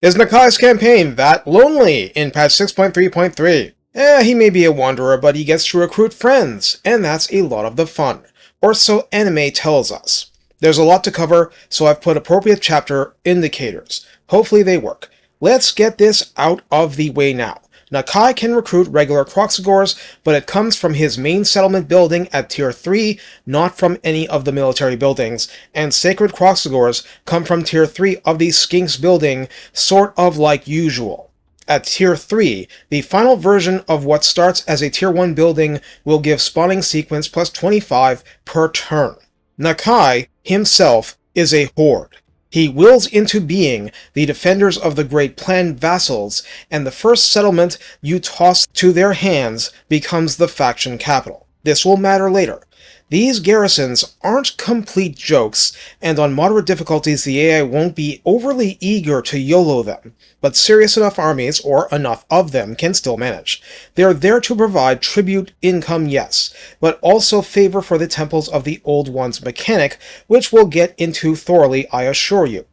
Is Nakai's campaign that lonely in patch 6.3.3? He may be a wanderer, but he gets to recruit friends, and that's a lot of the fun. Or so anime tells us. There's a lot to cover, so I've put appropriate chapter indicators. Hopefully they work. Let's get this out of the way now. Nakai can recruit regular Kroxigors, but it comes from his main settlement building at Tier 3, not from any of the military buildings, and Sacred Kroxigors come from Tier 3 of the Skinks building, sort of like usual. At Tier 3, the final version of what starts as a Tier 1 building will give spawning sequence plus 25 per turn. Nakai, himself, is a Horde. He wills into being the defenders of the Great Plan vassals, and the first settlement you toss to their hands becomes the faction capital. This will matter later. These garrisons aren't complete jokes, and on moderate difficulties the AI won't be overly eager to YOLO them, but serious enough armies, or enough of them, can still manage. They're there to provide tribute income, yes, but also favor for the Temples of the Old Ones mechanic, which we'll get into thoroughly, I assure you.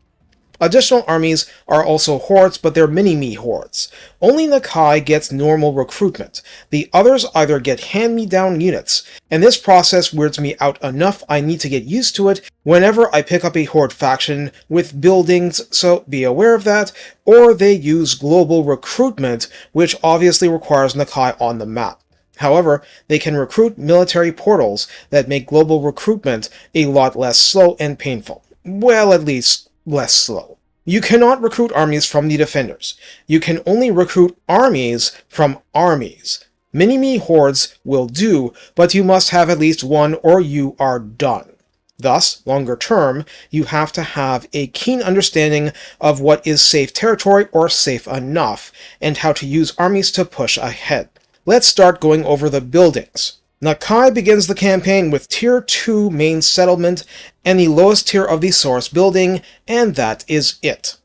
Additional armies are also hordes, but they're mini-me hordes. Only Nakai gets normal recruitment. The others either get hand-me-down units, and this process weirds me out enough I need to get used to it whenever I pick up a horde faction with buildings, so be aware of that, or they use global recruitment, which obviously requires Nakai on the map. However, they can recruit military portals that make global recruitment a lot less slow and painful. Well, at least less slow. You cannot recruit armies from the defenders. You can only recruit armies from armies. Mini-me hordes will do, but you must have at least one or you are done. Thus, longer term, you have to have a keen understanding of what is safe territory or safe enough, and how to use armies to push ahead. Let's start going over the buildings. Nakai begins the campaign with Tier 2 main settlement and the lowest tier of the source building, and that is it.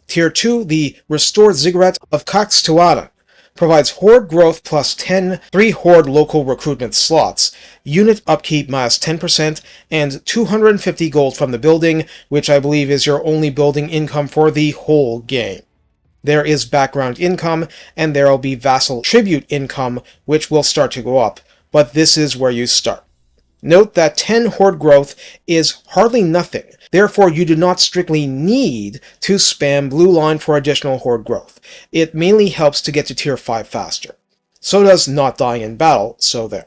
Tier 2, the restored ziggurat of Kakstuada, provides horde growth plus 10, 3 horde local recruitment slots, unit upkeep minus 10%, and 250 gold from the building, which I believe is your only building income for the whole game. There is background income, and there will be vassal tribute income, which will start to go up. But this is where you start. Note that 10 horde growth is hardly nothing, therefore you do not strictly need to spam blue line for additional horde growth. It mainly helps to get to tier 5 faster. So does not dying in battle, so there.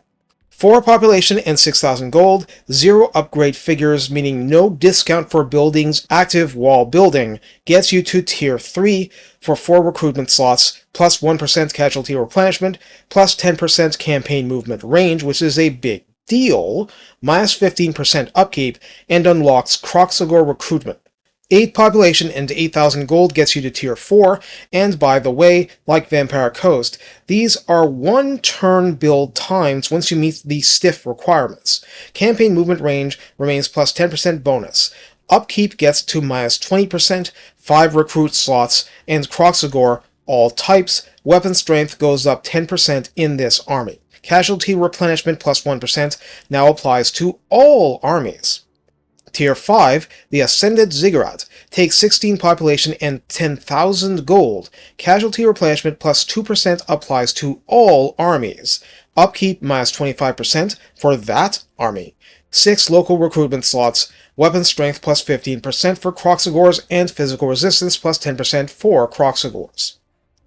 4 population and 6,000 gold, 0 upgrade figures, meaning no discount for buildings active while building, gets you to tier 3 for 4 recruitment slots, plus 1% casualty replenishment, plus 10% campaign movement range, which is a big deal, minus 15% upkeep, and unlocks Kroxigor recruitment. 8 population and 8,000 gold gets you to tier 4, and by the way, like Vampire Coast, these are 1-turn build times once you meet the stiff requirements. Campaign movement range remains plus 10% bonus. Upkeep gets to minus 20%, 5 recruit slots, and Kroxigor, all types, weapon strength goes up 10% in this army. Casualty replenishment plus 1% now applies to all armies. Tier 5, the Ascended Ziggurat, takes 16 population and 10,000 gold. Casualty replenishment plus 2% applies to all armies. Upkeep minus 25% for that army. 6 local recruitment slots. Weapon strength plus 15% for Kroxigors, and physical resistance plus 10% for Kroxigors.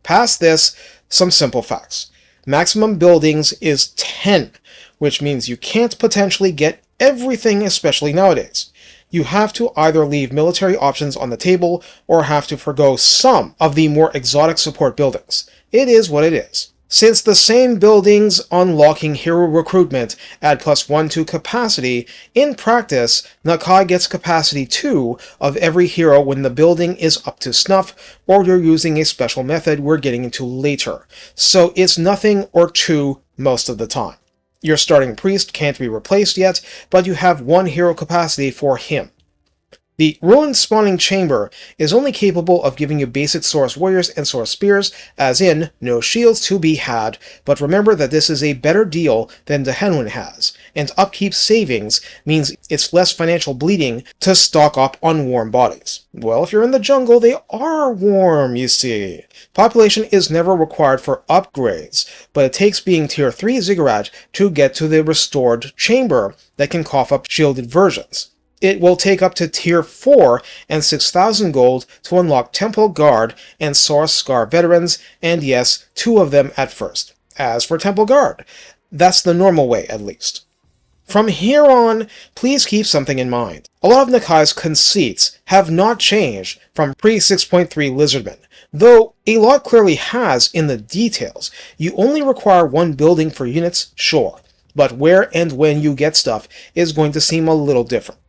Past this, some simple facts. Maximum buildings is 10, which means you can't potentially get everything, especially nowadays. You have to either leave military options on the table, or have to forgo some of the more exotic support buildings. It is what it is. Since the same buildings unlocking hero recruitment add plus 1 to capacity, in practice, Nakai gets capacity 2 of every hero when the building is up to snuff, or you're using a special method we're getting into later. So it's nothing or 2 most of the time. Your starting priest can't be replaced yet, but you have 1 hero capacity for him. The Ruined Spawning Chamber is only capable of giving you basic Source Warriors and Source Spears, as in, no shields to be had, but remember that this is a better deal than the Henwin has, and upkeep savings means it's less financial bleeding to stock up on warm bodies. Well, if you're in the jungle, they are warm, you see. Population is never required for upgrades, but it takes being tier 3 Ziggurat to get to the restored chamber that can cough up shielded versions. It will take up to tier 4 and 6,000 gold to unlock Temple Guard and Source Scar veterans, and yes, 2 of them at first. As for Temple Guard, that's the normal way at least. From here on, please keep something in mind. A lot of Nakai's conceits have not changed from pre-6.3 Lizardmen, though a lot clearly has in the details. You only require 1 building for units, sure, but where and when you get stuff is going to seem a little different.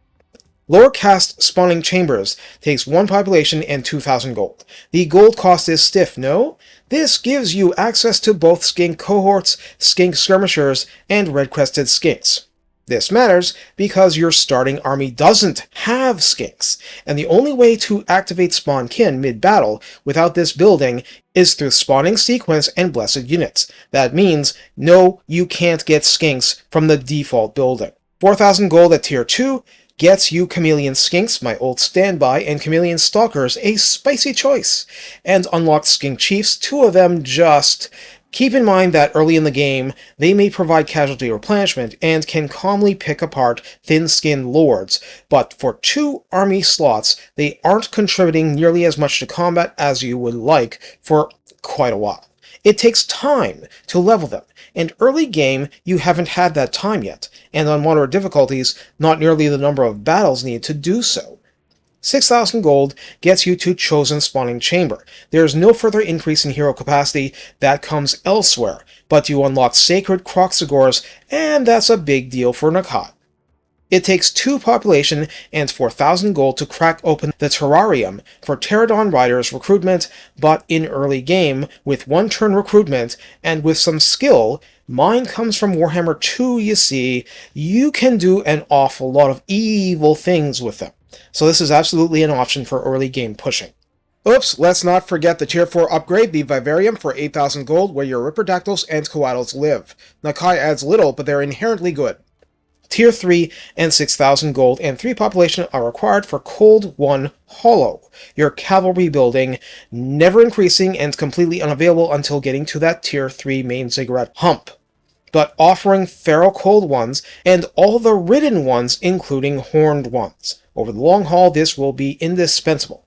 Lower caste spawning chambers takes 1 population and 2,000 gold. The gold cost is stiff, no? This gives you access to both skink cohorts, skink skirmishers, and red-crested skinks. This matters because your starting army doesn't have skinks, and the only way to activate spawn kin mid-battle without this building is through spawning sequence and blessed units. That means, no, you can't get skinks from the default building. 4,000 gold at tier 2, gets you Chameleon Skinks, my old standby, and Chameleon Stalkers, a spicy choice, and unlocked Skink Chiefs, 2 of them just... Keep in mind that early in the game, they may provide casualty replenishment and can calmly pick apart thin-skinned lords, but for 2 army slots, they aren't contributing nearly as much to combat as you would like for quite a while. It takes time to level them, and early game you haven't had that time yet, and on moderate difficulties, not nearly the number of battles needed to do so. 6,000 gold gets you to Chosen Spawning Chamber. There is no further increase in hero capacity, that comes elsewhere, but you unlock Sacred Croxagores, and that's a big deal for Nakai. It takes 2 population and 4,000 gold to crack open the terrarium for Pterodon Riders recruitment, but in early game, with 1 turn recruitment, and with some skill, mine comes from Warhammer 2, you see, you can do an awful lot of evil things with them. So this is absolutely an option for early game pushing. Oops, let's not forget the tier 4 upgrade, the Vivarium for 8,000 gold, where your Ripperdactyls and Coatls live. Nakai adds little, but they're inherently good. Tier 3 and 6,000 gold and 3 population are required for Cold 1 Hollow, your cavalry building, never increasing and completely unavailable until getting to that Tier 3 main ziggurat hump, but offering feral cold ones and all the ridden ones, including horned ones. Over the long haul, this will be indispensable.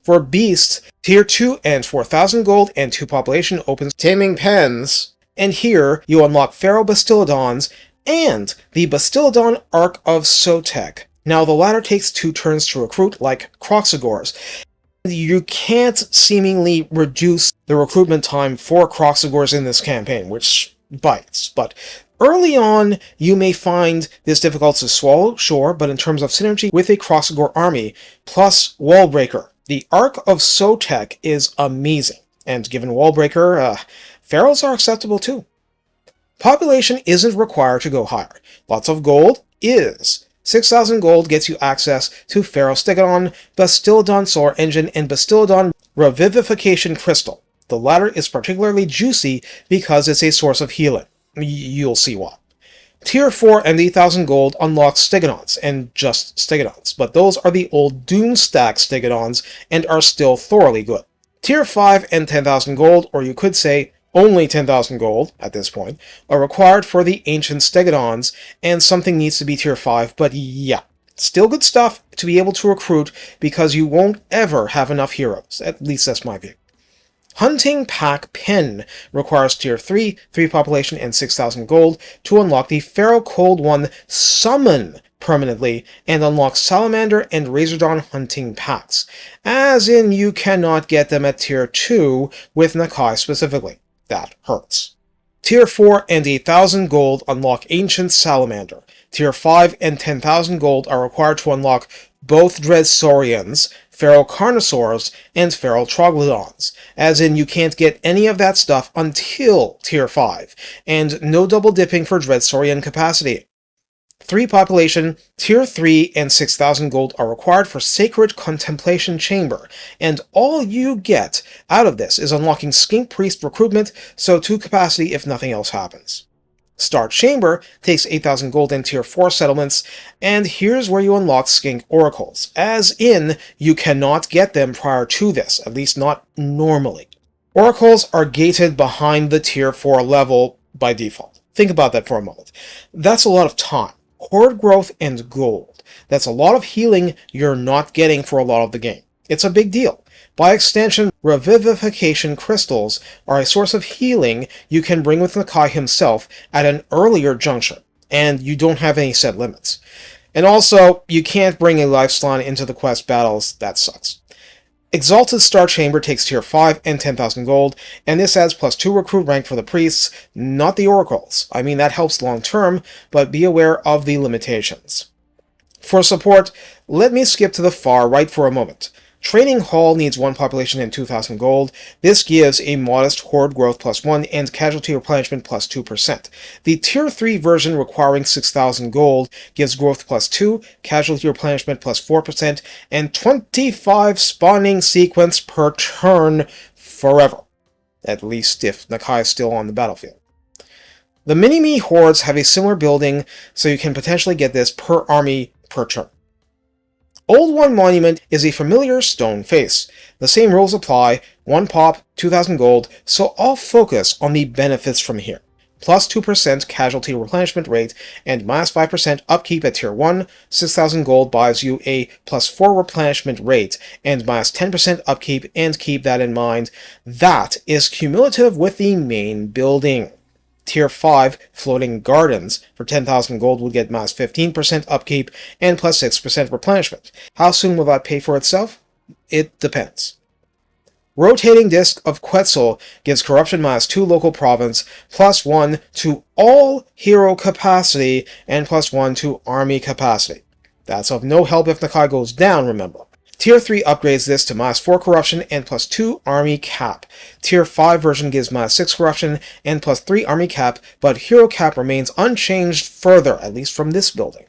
For beasts, Tier 2 and 4,000 gold and 2 population opens Taming Pens, and here you unlock feral Bastillodons and the Bastillodon Ark of Sotek. Now, the latter takes 2 turns to recruit, like Croxagores. You can't seemingly reduce the recruitment time for Croxagores in this campaign, which bites, but early on, you may find this difficult to swallow, sure, but in terms of synergy with a Croxagore army, plus Wallbreaker, the Ark of Sotek is amazing, and given Wallbreaker, ferals are acceptable too. Population isn't required to go higher. Lots of gold is. 6,000 gold gets you access to Feral Stegodon, Bastillodon Solar Engine, and Bastillodon Revivification Crystal. The latter is particularly juicy because it's a source of healing. You'll see why. Tier 4 and 8,000 gold unlocks Stegodons, and just Stegodons, but those are the old Doomstack Stegodons and are still thoroughly good. Tier 5 and 10,000 gold, or you could say only 10,000 gold, at this point, are required for the Ancient Stegodons, and something needs to be Tier 5, but yeah. Still good stuff to be able to recruit, because you won't ever have enough heroes. At least that's my view. Hunting Pack Pen requires Tier 3, 3 population, and 6,000 gold to unlock the Feral Cold One Summon permanently, and unlock Salamander and Razordon hunting packs, as in you cannot get them at Tier 2 with Nakai specifically. That hurts. Tier 4 and 8,000 gold unlock Ancient Salamander. Tier 5 and 10,000 gold are required to unlock both Dreadsaurians, Feral Carnosaurs, and Feral Troglodons, as in you can't get any of that stuff until Tier 5, and no double dipping for Dreadsaurian capacity. 3 population, tier 3 and 6,000 gold are required for Sacred Contemplation Chamber, and all you get out of this is unlocking Skink Priest recruitment, so 2 capacity if nothing else happens. Star Chamber takes 8,000 gold in tier 4 settlements, and here's where you unlock Skink Oracles, as in, you cannot get them prior to this, at least not normally. Oracles are gated behind the tier 4 level by default. Think about that for a moment. That's a lot of time. Horde growth and gold. That's a lot of healing you're not getting for a lot of the game. It's a big deal. By extension, revivification crystals are a source of healing you can bring with Nakai himself at an earlier juncture, and you don't have any set limits. And also, you can't bring a lifeline into the quest battles. That sucks. Exalted Star Chamber takes tier 5 and 10,000 gold, and this adds +2 recruit rank for the priests, not the oracles. I mean, that helps long term, but be aware of the limitations. For support, let me skip to the far right for a moment. Training Hall needs 1 population and 2,000 gold. This gives a modest horde growth +1 and casualty replenishment +2%. The tier 3 version requiring 6,000 gold gives growth +2, casualty replenishment +4%, and 25 spawning sequence per turn forever. At least if Nakai is still on the battlefield. The mini-me hordes have a similar building, so you can potentially get this per army per turn. Old One Monument is a familiar stone face. The same rules apply, 1 pop, 2,000 gold, so I'll focus on the benefits from here. +2% casualty replenishment rate, and -5% upkeep at tier 1, 6,000 gold buys you a +4 replenishment rate, and -10% upkeep, and keep that in mind. That is cumulative with the main building. Tier 5 Floating Gardens for 10,000 gold will get -15% upkeep and +6% replenishment. How soon will that pay for itself? It depends. Rotating Disc of Quetzal gives Corruption -2 local province, +1 to all hero capacity, and +1 to army capacity. That's of no help if Nakai goes down, remember. Tier 3 upgrades this to -4 corruption and +2 army cap. Tier 5 version gives -6 corruption and +3 army cap, but hero cap remains unchanged further, at least from this building,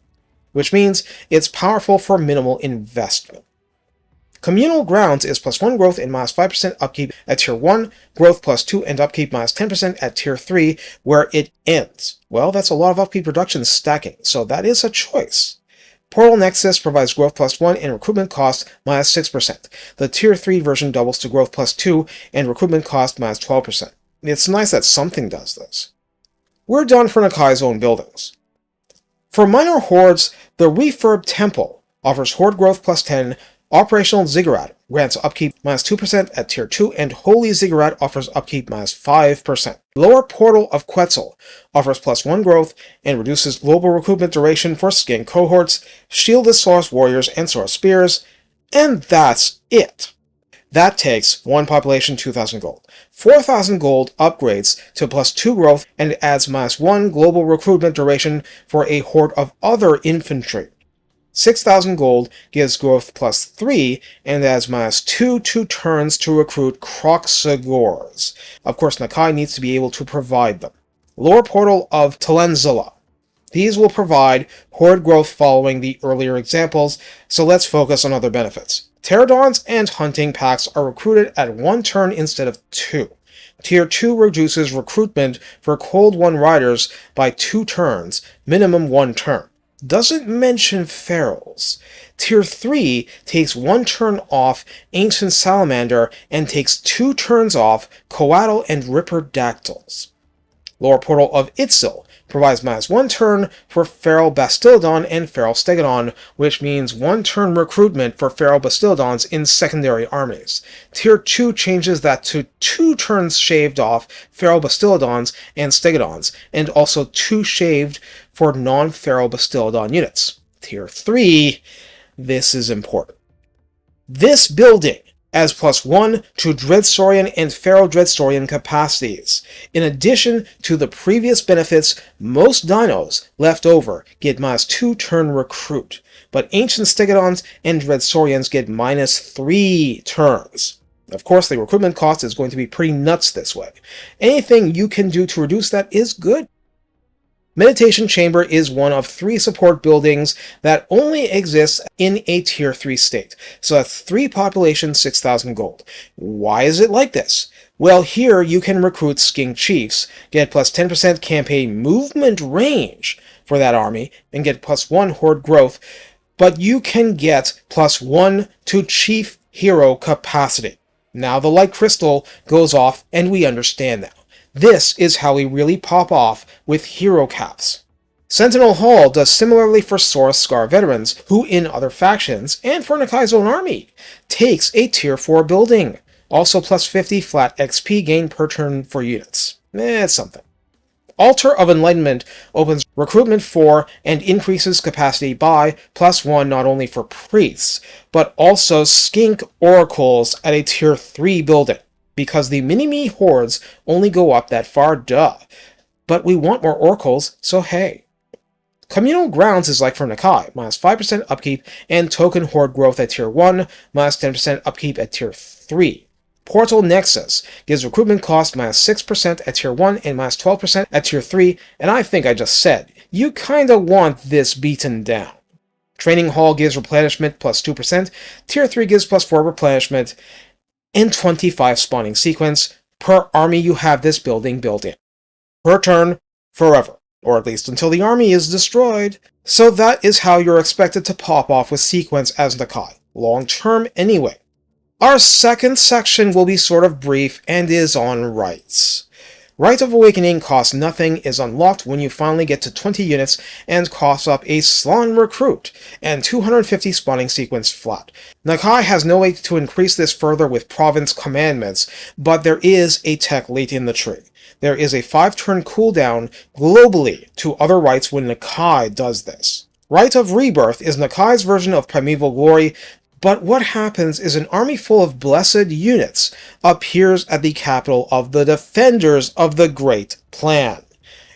which means it's powerful for minimal investment. Communal Grounds is +1 growth and -5% upkeep at tier 1, growth +2 and upkeep -10% at tier 3, where it ends. Well, that's a lot of upkeep reduction stacking, so that is a choice. Portal Nexus provides growth +1 and recruitment cost -6%. The tier 3 version doubles to growth +2 and recruitment cost -12%. It's nice that something does this. We're done for Nakai's own buildings. For minor hordes, the Refurb Temple offers horde growth +10, Operational Ziggurat grants upkeep -2% at tier 2, and Holy Ziggurat offers upkeep -5%. Lower Portal of Quetzal offers +1 growth and reduces global recruitment duration for Skink cohorts, Shielded Source Warriors, and Source Spears, and that's it. That takes 1 population, 2,000 gold. 4,000 gold upgrades to +2 growth and adds -1 global recruitment duration for a horde of other infantry. 6,000 gold gives growth +3 and adds -2 turns to recruit Kroxagors. Of course, Nakai needs to be able to provide them. Lower Portal of Talenzala. These will provide horde growth following the earlier examples, so let's focus on other benefits. Pterodons and hunting packs are recruited at 1 turn instead of 2. Tier 2 reduces recruitment for Cold One Riders by 2 turns, minimum 1 turn. Doesn't mention ferals. Tier 3 takes 1 turn off Ancient Salamander and takes 2 turns off Coatl and Ripperdactyls. Lower Portal of Itzil provides -1 turn for Feral Bastildon and Feral Stegodon, which means 1 turn recruitment for Feral Bastildons in secondary armies. Tier 2 changes that to 2 turns shaved off Feral Bastildons and Stegodons, and also 2 shaved for non-Feral Bastildon units. Tier 3, this is important. This building adds +1 to Dreadsaurian and Feral Dreadsaurian capacities. In addition to the previous benefits, most dinos left over get -2 turn recruit, but Ancient Stegodons and Dreadsaurians get -3 turns. Of course, the recruitment cost is going to be pretty nuts this way. Anything you can do to reduce that is good. Meditation Chamber is one of 3 support buildings that only exists in a Tier 3 state, so that's 3 population, 6,000 gold. Why is it like this? Well, here you can recruit Skink Chiefs, get plus 10% campaign movement range for that army, and get plus 1 Horde growth, but you can get plus 1 to Chief Hero capacity. Now the light crystal goes off, and we understand now. This is how we really pop off with hero caps. Sentinel Hall does similarly for Source Scar veterans, who in other factions, and for Nakai's own army, takes a Tier 4 building. Also plus 50 flat XP gain per turn for units. It's something. Altar of Enlightenment opens recruitment for and increases capacity by plus 1 not only for priests, but also skink oracles at a Tier 3 building. Because the mini-me hordes only go up that far, duh. But we want more oracles, so hey. Communal Grounds is like for Nakai, minus 5% upkeep and token horde growth at Tier 1, minus 10% upkeep at Tier 3. Portal Nexus gives recruitment cost minus 6% at Tier 1 and minus 12% at Tier 3, and I think I just said, you kinda want this beaten down. Training Hall gives replenishment plus 2%, Tier 3 gives plus 4 replenishment, and 25 spawning sequence per army you have this building built in. Per turn, forever, or at least until the army is destroyed. So that is how you're expected to pop off with sequence as Nakai, long term anyway. Our second section will be sort of brief and is on Rites. Rite of Awakening costs nothing, is unlocked when you finally get to 20 units, and costs up a Slan recruit, and 250 spawning sequence flat. Nakai has no way to increase this further with province commandments, but there is a tech late in the tree. There is a 5-turn cooldown globally to other rites when Nakai does this. Rite of Rebirth is Nakai's version of Primeval Glory, but what happens is an army full of blessed units appears at the capital of the Defenders of the Great Plan.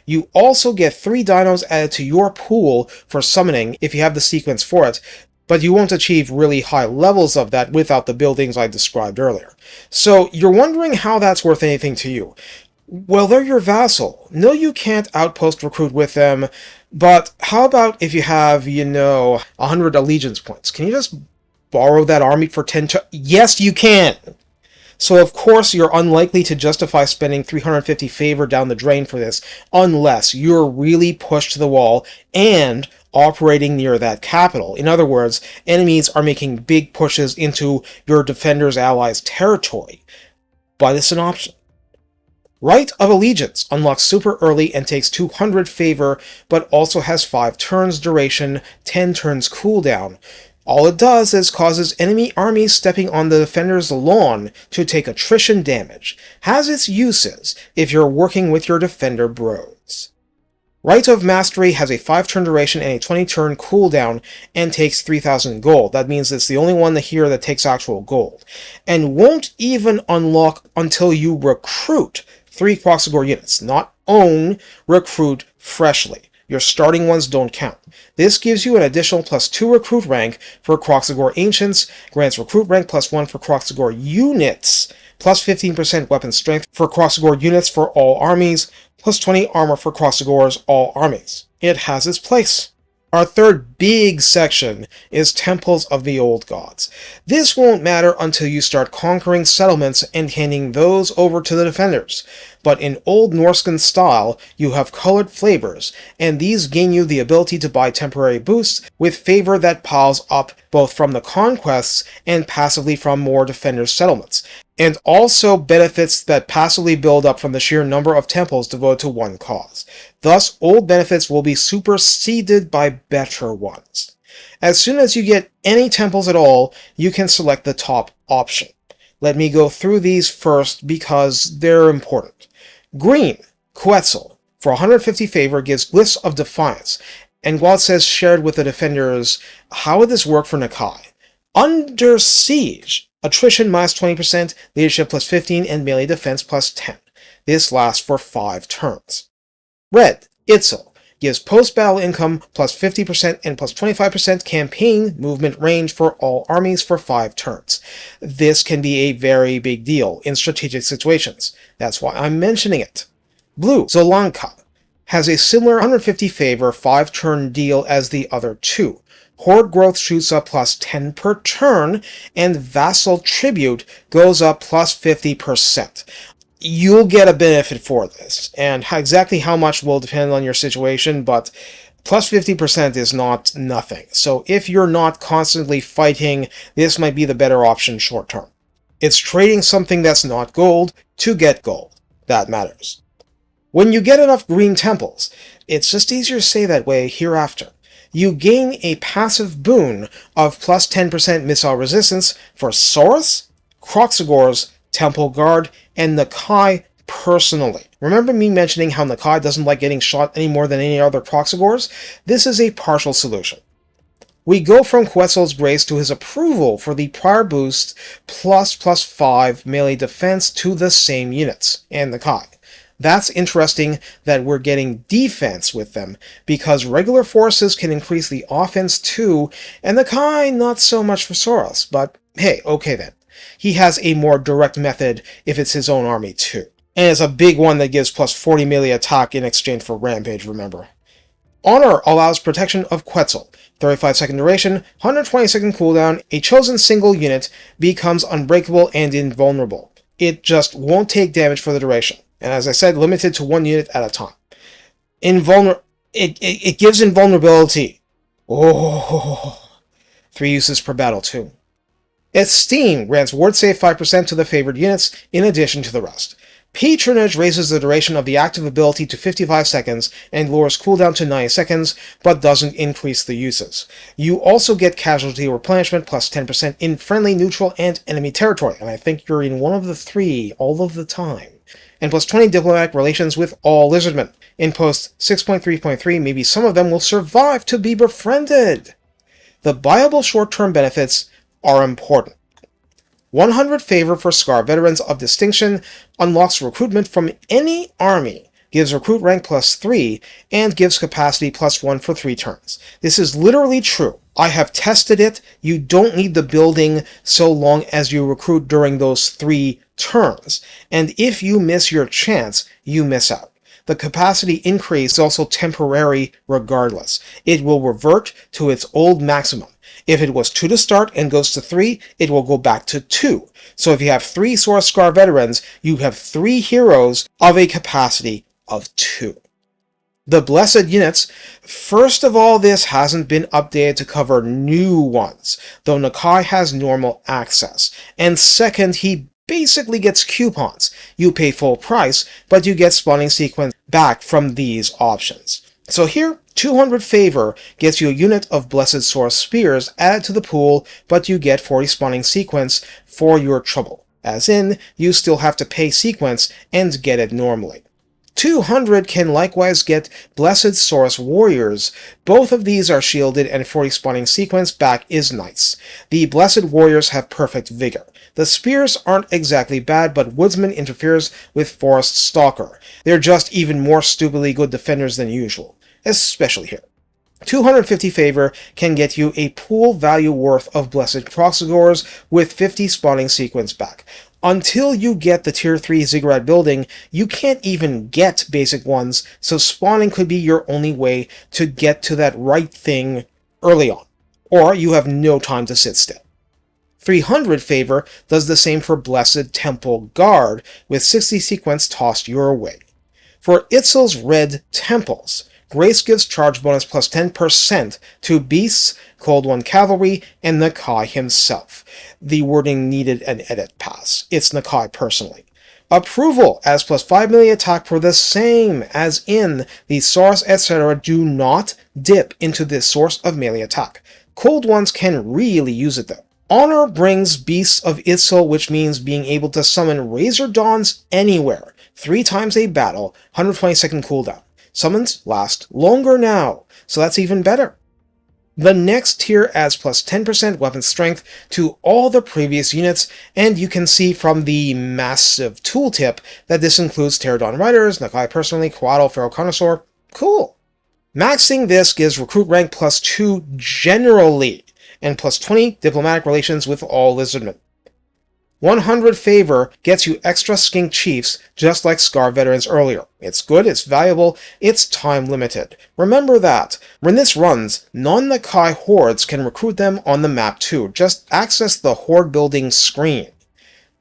You also get 3 dinos added to your pool for summoning if you have the sequence for it, but you won't achieve really high levels of that without the buildings I described earlier. So you're wondering how that's worth anything to you. Well, they're your vassal. No, you can't outpost recruit with them, but how about if you have, 100 allegiance points? Can you just borrow that army for 10 Yes, you can! So of course you're unlikely to justify spending 350 favor down the drain for this, unless you're really pushed to the wall and operating near that capital. In other words, enemies are making big pushes into your defender's allies' territory. But it's an option. Rite of Allegiance unlocks super early and takes 200 favor, but also has 5 turns duration, 10 turns cooldown. All it does is causes enemy armies stepping on the defender's lawn to take attrition damage. Has its uses if you're working with your defender bros. Rite of Mastery has a 5-turn duration and a 20-turn cooldown and takes 3,000 gold. That means it's the only one here that takes actual gold. And won't even unlock until you recruit 3 Kroxigor units. Not own, recruit freshly. Your starting ones don't count. This gives you an additional plus 2 recruit rank for Kroxigor Ancients, grants recruit rank plus 1 for Kroxigor units, plus 15% weapon strength for Kroxigor units for all armies, plus 20 armor for Kroxigor's all armies. It has its place. Our third big section is Temples of the Old Gods. This won't matter until you start conquering settlements and handing those over to the defenders. But in Old Norscan style, you have colored flavors, and these gain you the ability to buy temporary boosts with favor that piles up both from the conquests and passively from more defenders' settlements, and also benefits that passively build up from the sheer number of temples devoted to one cause. Thus, old benefits will be superseded by better ones. As soon as you get any temples at all, you can select the top option. Let me go through these first because they're important. Green, Quetzal, for 150 favor gives Glyphs of Defiance, and while it says shared with the defenders, how would this work for Nakai? Under Siege, attrition minus 20%, leadership plus 15, and melee defense plus 10. This lasts for 5 turns. Red, Itzel, gives post-battle income plus 50% and plus 25% campaign movement range for all armies for 5 turns. This can be a very big deal in strategic situations. That's why I'm mentioning it. Blue, Zolanka, has a similar 150 favor 5-turn deal as the other two. Horde growth shoots up plus 10 per turn, and Vassal Tribute goes up plus 50%. You'll get a benefit for this, and exactly how much will depend on your situation, but plus 50% is not nothing. So if you're not constantly fighting, this might be the better option short term. It's trading something that's not gold to get gold. That matters. When you get enough green temples, it's just easier to say that way hereafter. You gain a passive boon of plus 10% missile resistance for Saurus, Kroxigors, Temple Guard, and Nakai personally. Remember me mentioning how Nakai doesn't like getting shot any more than any other Kroxigors? This is a partial solution. We go from Quetzal's grace to his approval for the prior boost plus 5 melee defense to the same units, and Nakai. That's interesting that we're getting defense with them, because regular forces can increase the offense too, and Nakai not so much for Saurus, but hey, okay then. He has a more direct method if it's his own army too. And it's a big one that gives plus 40 melee attack in exchange for Rampage, remember. Honor allows protection of Quetzal. 35-second duration, 120-second cooldown, a chosen single unit becomes unbreakable and invulnerable. It just won't take damage for the duration. And as I said, limited to one unit at a time. It gives invulnerability. Oh, 3 uses per battle too. Esteem grants ward save 5% to the favored units in addition to the rest. Patronage raises the duration of the active ability to 55 seconds and lowers cooldown to 90 seconds, but doesn't increase the uses. You also get casualty replenishment plus 10% in friendly, neutral, and enemy territory, and I think you're in one of the 3 all of the time. And plus 20 diplomatic relations with all Lizardmen. In post 6.3.3, maybe some of them will survive to be befriended. The viable short-term benefits are important. 100 favor for Scar Veterans of Distinction unlocks recruitment from any army, gives recruit rank plus 3, and gives capacity plus 1 for 3 turns. This is literally true. I have tested it. You don't need the building so long as you recruit during those 3 turns. And if you miss your chance, you miss out. The capacity increase is also temporary regardless. It will revert to its old maximum. If it was 2 to start and goes to 3, it will go back to 2. So if you have 3 Source Scar Veterans, you have 3 heroes of a capacity of 2. The Blessed units, first of all, this hasn't been updated to cover new ones, though Nakai has normal access. And second, he basically gets coupons. You pay full price, but you get spawning sequence back from these options. So here, 200 favor gets you a unit of Blessed Source Spears added to the pool, but you get 40 spawning sequence for your trouble. As in, you still have to pay sequence and get it normally. 200 can likewise get Blessed Source Warriors. Both of these are shielded, and 40 spawning sequence back is nice. The Blessed Warriors have perfect vigor. The spears aren't exactly bad, but Woodsman interferes with Forest Stalker. They're just even more stupidly good defenders than usual, especially here. 250 favor can get you a pool value worth of Blessed Kroxigors with 50 spawning sequence back. Until you get the tier 3 Ziggurat building, you can't even get basic ones, so spawning could be your only way to get to that right thing early on, or you have no time to sit still. 300 favor does the same for Blessed Temple Guard, with 60 sequence tossed your way. For Itzel's Red Temples, Grace gives charge bonus plus 10% to Beasts, Cold One Cavalry, and Nakai himself. The wording needed an edit pass. It's Nakai personally. Approval as plus 5 melee attack for the same, as in the Saurus etc. do not dip into this source of melee attack. Cold Ones can really use it though. Honor brings Beasts of Itzel, which means being able to summon Razor Dawns anywhere, 3 times a battle, 120-second cooldown. Summons last longer now, so that's even better. The next tier adds plus 10% weapon strength to all the previous units, and you can see from the massive tooltip that this includes Pterodon Riders, Nakai personally, Quaddle, Feral Connoisseur. Cool. Maxing this gives recruit rank plus 2 generally, and plus 20 diplomatic relations with all Lizardmen. 100 favor gets you extra skink chiefs just like Scar veterans earlier. It's good, it's valuable, it's time limited. Remember that. When this runs, non-Nakai hordes can recruit them on the map too. Just access the Horde Buildings screen.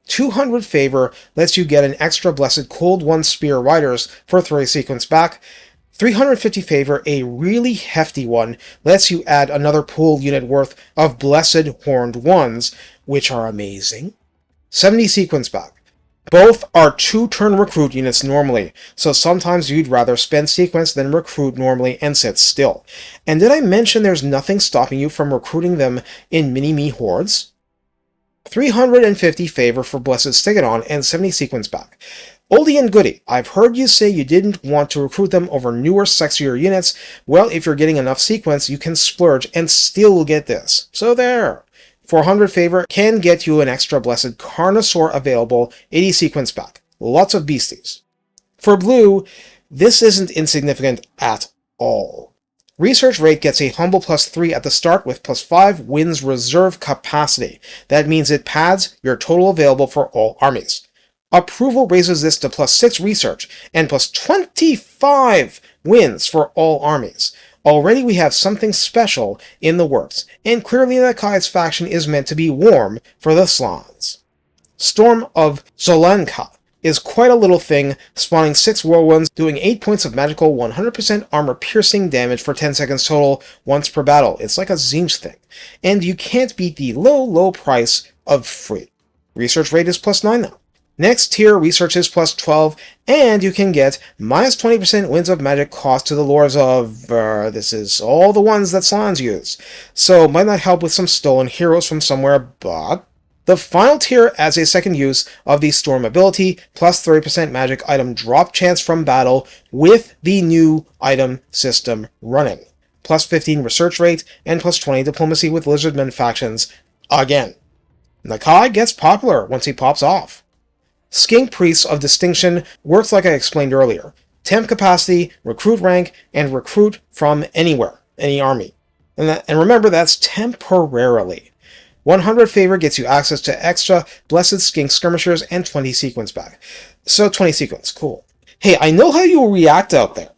200 favor lets you get an extra blessed Cold One Spear Riders for 3 sequence back. 350 favor, a really hefty one, lets you add another pool unit worth of blessed Horned Ones, which are amazing. 70 sequence back. Both are 2-turn recruit units normally, so sometimes you'd rather spend sequence than recruit normally and sit still. And did I mention there's nothing stopping you from recruiting them in mini-me hordes? 350 favor for Blessed Stegodon and 70 sequence back. Oldie and goodie, I've heard you say you didn't want to recruit them over newer, sexier units. Well, if you're getting enough sequence, you can splurge and still get this. So there. 400 favor can get you an extra Blessed Carnosaur available, 80 sequence back. Lots of beasties. For blue, this isn't insignificant at all. Research rate gets a humble +3 at the start with +5 wins reserve capacity. That means it pads your total available for all armies. Approval raises this to +6 research and +25 wins for all armies. Already we have something special in the works, and clearly Nakai's faction is meant to be warm for the Slans. Storm of Zolanka is quite a little thing, spawning 6 whirlwinds, doing 8 points of magical 100% armor-piercing damage for 10 seconds total once per battle. It's like a Zinj thing. And you can't beat the low price of free. Research rate is +9 now. Next tier research is +12, and you can get -20% winds of magic cost to the lores of, this is all the ones that Slans use. So might not help with some stolen heroes from somewhere, but the final tier adds a second use of the Storm ability, +30% magic item drop chance from battle with the new item system running. +15 research rate, and +20 diplomacy with Lizardmen factions again. Nakai gets popular once he pops off. Skink Priests of Distinction works like I explained earlier. Temp capacity, recruit rank, and recruit from anywhere, any army. And remember, that's temporarily. 100 favor gets you access to extra Blessed Skink Skirmishers and 20 sequence back. So 20 sequence, cool. Hey, I know how you'll react out there.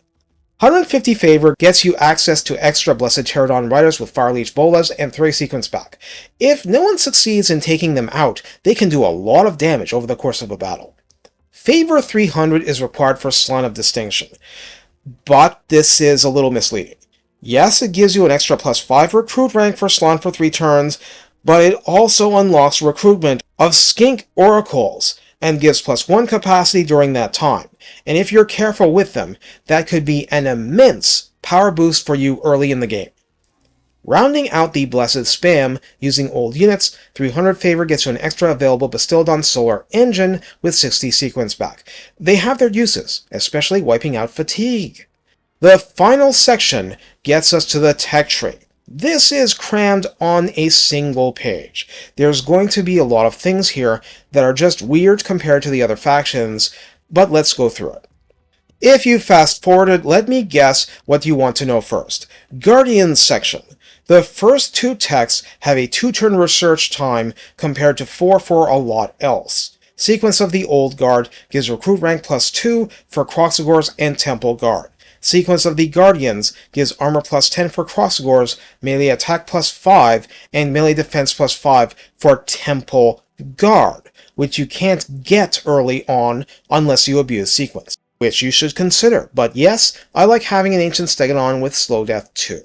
150 favor gets you access to extra Blessed Pterodon Riders with Fire Leech Bolas and 3 sequence back. If no one succeeds in taking them out, they can do a lot of damage over the course of a battle. Favor 300 is required for Slan of Distinction, but this is a little misleading. Yes, it gives you an extra +5 recruit rank for Slan for 3 turns, but it also unlocks recruitment of Skink Oracles, and gives +1 capacity during that time. And if you're careful with them, that could be an immense power boost for you early in the game. Rounding out the Blessed Spam using old units, 300 favor gets you an extra available Bastildon Solar Engine with 60 sequence back. They have their uses, especially wiping out fatigue. The final section gets us to the tech tree. This is crammed on a single page. There's going to be a lot of things here that are just weird compared to the other factions, but let's go through it. If you fast forwarded, let me guess what you want to know first. Guardians section. The first 2 texts have a 2-turn research time compared to 4 for a lot else. Sequence of the Old Guard gives recruit rank +2 for Croxagors and Temple Guard. Sequence of the Guardians gives armor +10 for Croxagors, melee attack +5, and melee defense +5 for Temple Guard, which you can't get early on unless you abuse sequence, which you should consider. But yes, I like having an Ancient Stegodon with slow death too.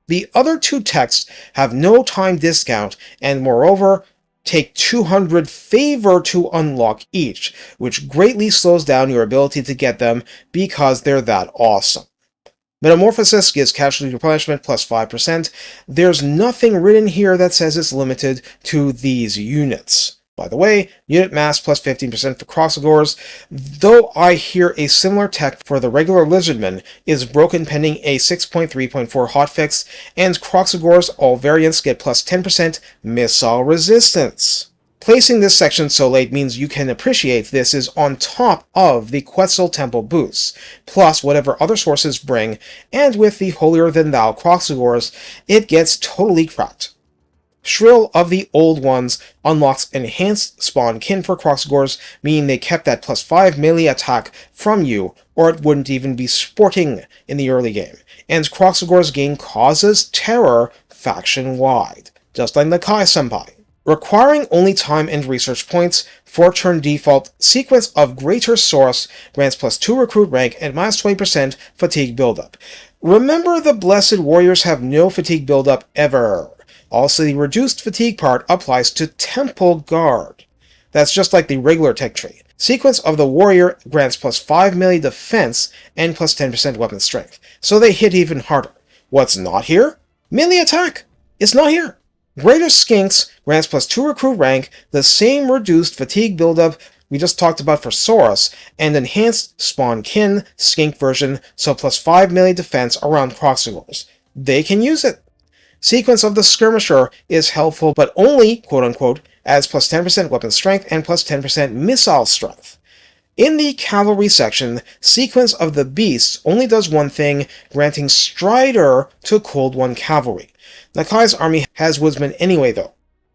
The other 2 texts have no time discount, and moreover, take 200 favor to unlock each, which greatly slows down your ability to get them because they're that awesome. Metamorphosis gives casualty replenishment +5%. There's nothing written here that says it's limited to these units. By the way, unit mass +15% for Croxagors, though I hear a similar tech for the regular Lizardmen is broken pending a 6.3.4 hotfix, and Croxagors all variants get +10% missile resistance. Placing this section so late means you can appreciate this is on top of the Quetzal Temple boosts, plus whatever other sources bring, and with the holier-than-thou Croxagors, it gets totally cracked. Shrill of the Old Ones unlocks enhanced spawn kin for Kroxigors, meaning they kept that plus 5 melee attack from you, or it wouldn't even be sporting in the early game. And Kroxigors gain Causes Terror faction-wide, just like Nakai Senpai. Requiring only time and research points, 4-turn default Sequence of Greater Source grants plus 2 recruit rank and minus 20% fatigue buildup. Remember, the Blessed Warriors have no fatigue buildup ever. Also, the reduced fatigue part applies to Temple Guard. That's just like the regular tech tree. Sequence of the Warrior grants plus 5 melee defense and plus 10% weapon strength, so they hit even harder. What's not here? Melee attack! It's not here. Greater Skinks grants plus 2 recruit rank, the same reduced fatigue buildup we just talked about for Saurus, and enhanced spawn kin skink version, so plus 5 melee defense around Kroxigors. They can use it. Sequence of the Skirmisher is helpful, but only, quote-unquote, adds plus 10% weapon strength and plus 10% missile strength. In the Cavalry section, Sequence of the Beasts only does one thing, granting Strider to Cold One Cavalry. Nakai's army has Woodsmen anyway, though.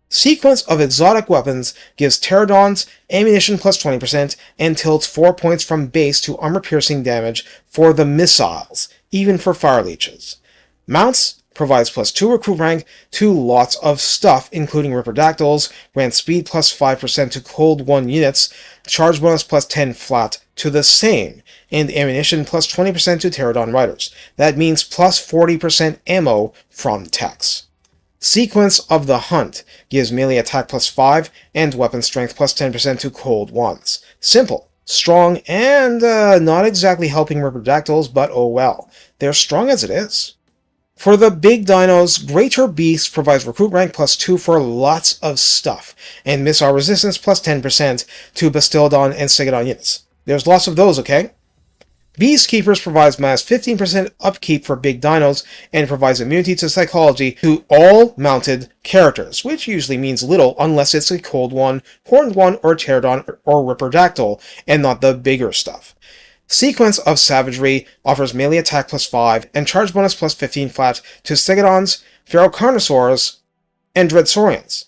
Sequence of Exotic Weapons gives Pterodons ammunition plus 20% and tilts 4 points from base to armor-piercing damage for the missiles, even for Fire Leeches. Mounts provides plus 2 recruit rank to lots of stuff, including Ripperdactyls, grants speed plus 5% to Cold One units, charge bonus plus 10 flat to the same, and ammunition plus 20% to Pterodon Riders. That means plus 40% ammo from techs. Sequence of the Hunt gives melee attack plus 5 and weapon strength plus 10% to Cold Ones. Simple, strong, and not exactly helping Ripperdactyls, but oh well. They're strong as it is. For the big dinos, Greater Beast provides recruit rank plus 2 for lots of stuff, and missile resistance plus 10% to Bastiladon and Stegodon units. There's lots of those, okay? Beastkeepers provides minus 15% upkeep for big dinos, and provides immunity to psychology to all mounted characters, which usually means little unless it's a Cold One, Horned One, or Pterodon or Ripperdactyl, and not the bigger stuff. Sequence of Savagery offers melee attack plus 5 and charge bonus plus 15 flat to Stegodons, Ferocarnosaurs, and Dreadsaurians,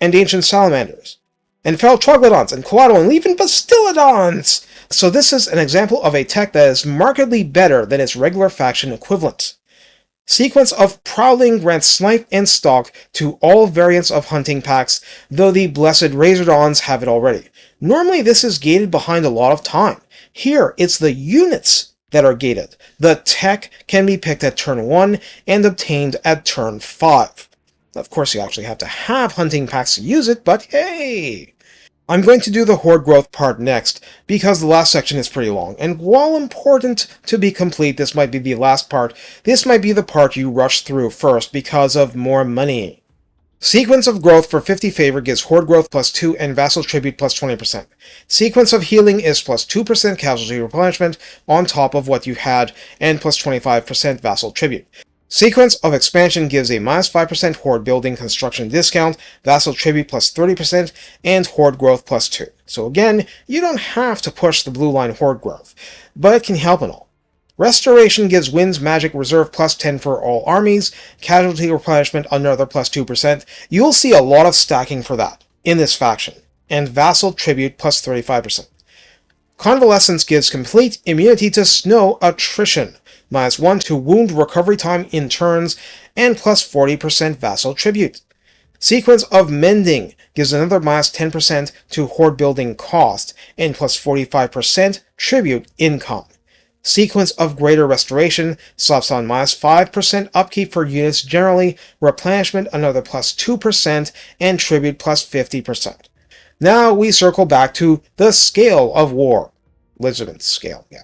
and Ancient Salamanders, and Feral Troglodons, and Coatl, and even Bastiladons! So this is an example of a tech that is markedly better than its regular faction equivalent. Sequence of Prowling grants Snipe and Stalk to all variants of hunting packs, though the Blessed Razordons have it already. Normally this is gated behind a lot of time. Here, it's the units that are gated. The tech can be picked at turn 1 and obtained at turn 5. Of course, you actually have to have hunting packs to use it, but hey! I'm going to do the Horde growth part next, because the last section is pretty long, and while important to be complete, this might be the last part. This might be the part you rush through first because of more money. Sequence of Growth for 50 favor gives Horde Growth plus 2 and Vassal Tribute plus 20%. Sequence of Healing is plus 2% casualty replenishment on top of what you had, and plus 25% Vassal Tribute. Sequence of Expansion gives a minus 5% Horde Building construction discount, Vassal Tribute plus 30%, and Horde Growth plus 2. So again, you don't have to push the blue line Horde Growth, but it can help and all. Restoration gives Wind's Magic Reserve plus 10 for all armies, Casualty Replenishment another plus 2%. You'll see a lot of stacking for that in this faction, and Vassal Tribute plus 35%. Convalescence gives complete immunity to snow attrition, minus 1 to wound recovery time in turns, and plus 40% Vassal Tribute. Sequence of Mending gives another minus 10% to Horde Building cost, and plus 45% Tribute income. Sequence of Greater Restoration slaps on minus 5% upkeep for units generally, replenishment another plus 2%, and tribute plus 50%. Now we circle back to the Scale of War. Lizardmen scale, yeah.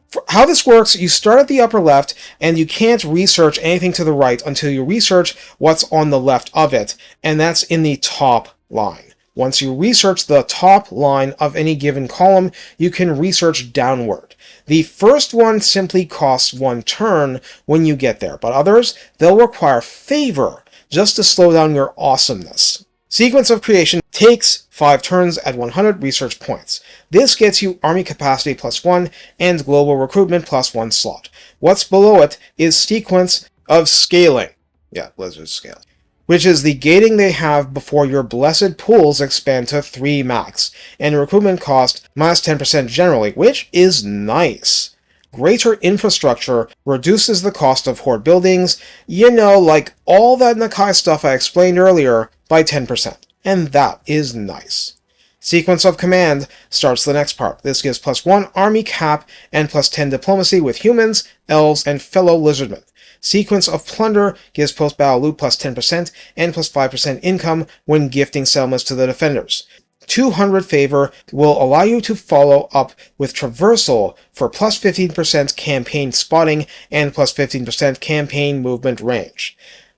For how this works, you start at the upper left, and you can't research anything to the right until you research what's on the left of it, and that's in the top line. Once you research the top line of any given column, you can research downward. The first one simply costs 1 turn when you get there, but others, they'll require favor just to slow down your awesomeness. Sequence of Creation takes 5 turns at 100 research points. This gets you Army Capacity plus 1 and Global Recruitment plus 1 slot. What's below it is Sequence of Scaling. Yeah, Blizzard Scale. which is the gating they have before your blessed pools expand to 3 max, and recruitment cost minus 10% generally, which is nice. Greater infrastructure reduces the cost of Horde Buildings, like all that Nakai stuff I explained earlier, by 10%, and that is nice. Sequence of Command starts the next part. This gives +1 army cap and +10 diplomacy with humans, elves, and fellow lizardmen. Sequence of Plunder gives post-battle loot +10% and +5% income when gifting settlements to the defenders. 200 favor will allow you to follow up with Traversal for +15% campaign spotting and +15% campaign movement range,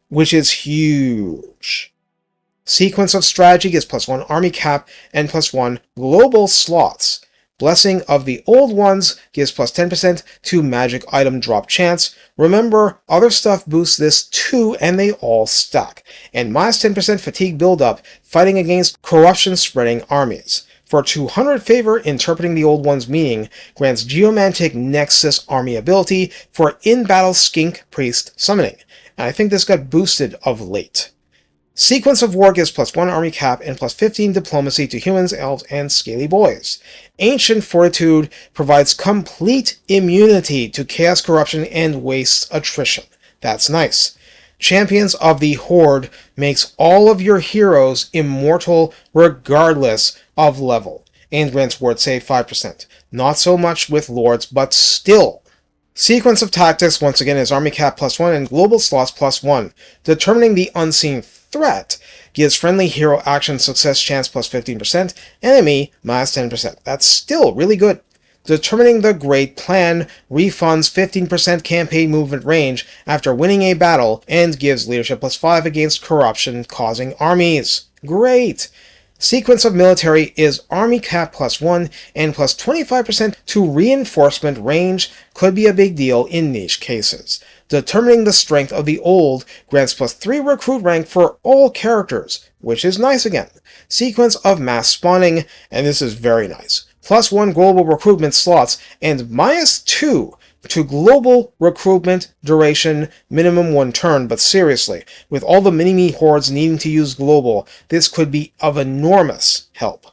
which is huge. Sequence of Strategy gives +1 army cap and +1 global slots. Blessing of the Old Ones gives +10% to magic item drop chance. Remember, other stuff boosts this too, and they all stack. And -10% fatigue buildup, fighting against corruption-spreading armies. For 200 favor, Interpreting the Old One's meaning grants Geomantic Nexus army ability for in-battle Skink Priest summoning. And I think this got boosted of late. Sequence of War gives +1 army cap and +15 diplomacy to humans, elves, and scaly boys. Ancient Fortitude provides complete immunity to chaos, corruption, and waste attrition. That's nice. Champions of the Horde makes all of your heroes immortal regardless of level, and grants ward save 5%. Not so much with lords, but still. Sequence of Tactics once again is army cap +1 and global slots +1. Determining the Unseen Threat gives friendly hero action success chance +15%, enemy -10%. That's still really good. Determining the Great Plan refunds 15% campaign movement range after winning a battle and gives leadership +5 against corruption-causing armies. Great! Sequence of Military is army cap +1 and +25% to reinforcement range, could be a big deal in niche cases. Determining the Strength of the Old grants +3 recruit rank for all characters, which is nice again. Sequence of Mass Spawning, and this is very nice. +1 global recruitment slots and -2 to global recruitment duration, minimum 1 turn, but seriously, with all the mini-me hordes needing to use global, this could be of enormous help.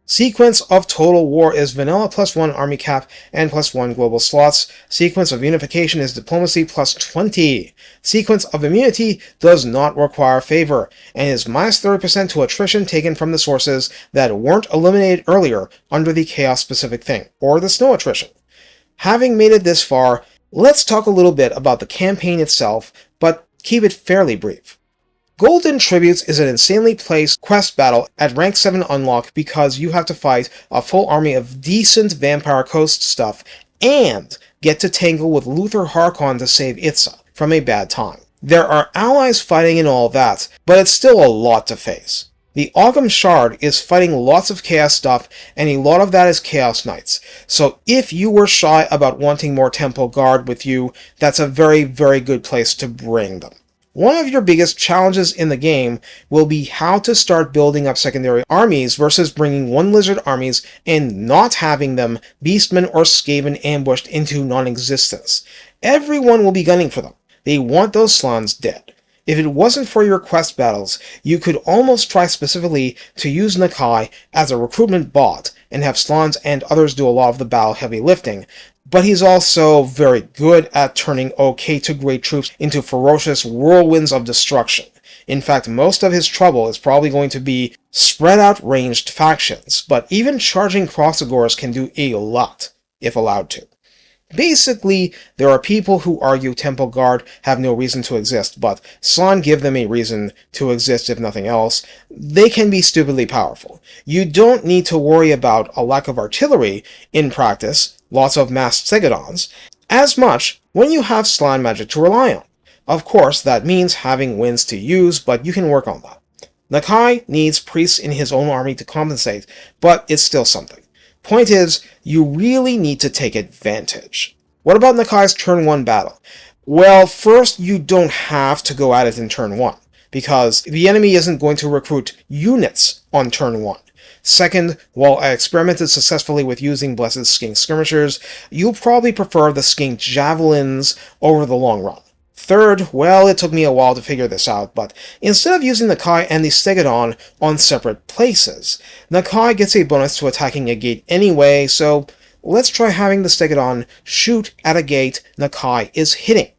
Sequence of Total War is vanilla +1 army cap and +1 global slots. Sequence of Unification is diplomacy +20. Sequence of Immunity does not require favor, and is -30% to attrition taken from the sources that weren't eliminated earlier under the chaos-specific thing, or the snow attrition. Having made it this far, let's talk a little bit about the campaign itself, but keep it fairly brief. Golden Tributes is an insanely placed quest battle at rank 7 unlock because you have to fight a full army of decent Vampire Coast stuff and get to tangle with Luther Harkon to save Itza from a bad time. There are allies fighting and all that, but it's still a lot to face. The Ogham Shard is fighting lots of Chaos stuff, and a lot of that is Chaos Knights. So if you were shy about wanting more Temple Guard with you, that's a very, very good place to bring them. One of your biggest challenges in the game will be how to start building up secondary armies versus bringing one lizard armies and not having them Beastmen or Skaven ambushed into non-existence. Everyone will be gunning for them. They want those Slans dead. If it wasn't for your quest battles, you could almost try specifically to use Nakai as a recruitment bot and have Slans and others do a lot of the battle heavy lifting, but he's also very good at turning okay to great troops into ferocious whirlwinds of destruction. In fact, most of his trouble is probably going to be spread out ranged factions, but even charging Crossagores can do a lot, if allowed to. Basically, there are people who argue Temple Guard have no reason to exist, but Slan give them a reason to exist if nothing else. They can be stupidly powerful. You don't need to worry about a lack of artillery in practice, lots of masked Segedons, as much when you have Slan magic to rely on. Of course, that means having winds to use, but you can work on that. Nakai needs priests in his own army to compensate, but it's still something. Point is, you really need to take advantage. What about Nakai's turn 1 battle? Well, first, you don't have to go at it in turn 1, because the enemy isn't going to recruit units on turn 1. Second, while I experimented successfully with using Blessed Skink Skirmishers, you'll probably prefer the Skink Javelins over the long run. Third, well, it took me a while to figure this out, but instead of using Nakai and the Stegodon on separate places, Nakai gets a bonus to attacking a gate anyway, so let's try having the Stegodon shoot at a gate Nakai is hitting.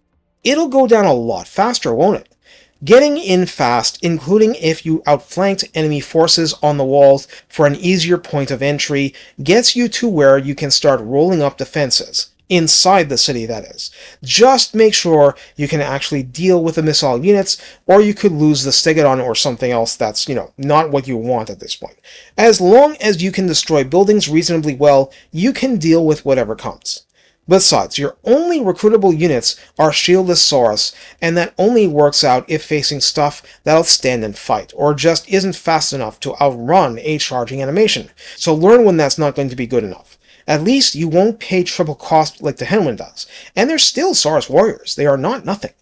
It'll go down a lot faster, won't it? Getting in fast, including if you outflanked enemy forces on the walls for an easier point of entry, gets you to where you can start rolling up defenses. Inside the city, that is. Just make sure you can actually deal with the missile units, or you could lose the Stegodon or something else that's, not what you want at this point. As long as you can destroy buildings reasonably well, you can deal with whatever comes. Besides, your only recruitable units are Shieldless Saurus, and that only works out if facing stuff that'll stand and fight, or just isn't fast enough to outrun a charging animation, so learn when that's not going to be good enough. At least you won't pay triple cost like the Henwin does, and they're still Saurus warriors, they are not nothing.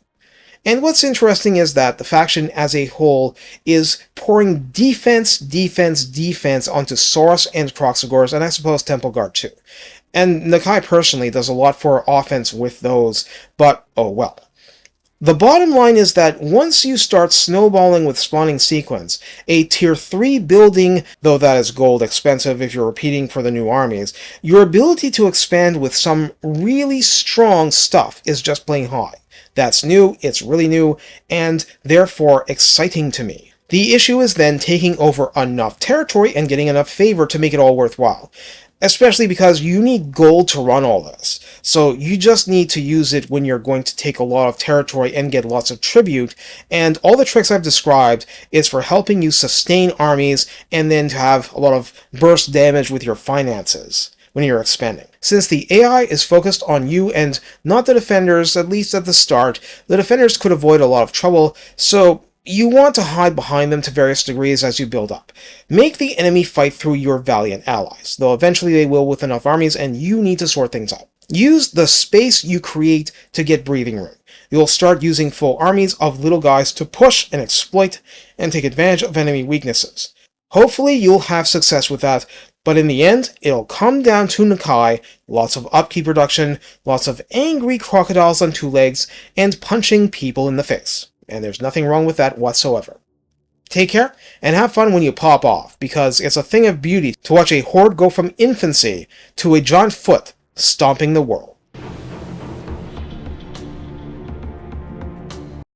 And what's interesting is that the faction as a whole is pouring defense onto Saurus and Kroxigors, and I suppose Temple Guard too. And Nakai personally does a lot for offense with those, but oh well. The bottom line is that once you start snowballing with spawning sequence, a tier 3 building, though that is gold expensive if you're repeating for the new armies, your ability to expand with some really strong stuff is just plain high. That's new, it's really new, and therefore exciting to me. The issue is then taking over enough territory and getting enough favor to make it all worthwhile. Especially because you need gold to run all this. So you just need to use it when you're going to take a lot of territory and get lots of tribute, and all the tricks I've described is for helping you sustain armies and then to have a lot of burst damage with your finances when you're expanding. Since the AI is focused on you and not the defenders, at least at the start, the defenders could avoid a lot of trouble, so you want to hide behind them to various degrees as you build up. Make the enemy fight through your valiant allies, though eventually they will with enough armies and you need to sort things out. Use the space you create to get breathing room. You'll start using full armies of little guys to push and exploit and take advantage of enemy weaknesses. Hopefully you'll have success with that, but in the end, it'll come down to Nakai, lots of upkeep reduction, lots of angry crocodiles on two legs, and punching people in the face. And there's nothing wrong with that whatsoever. Take care, and have fun when you pop off, because it's a thing of beauty to watch a horde go from infancy to a giant foot stomping the world.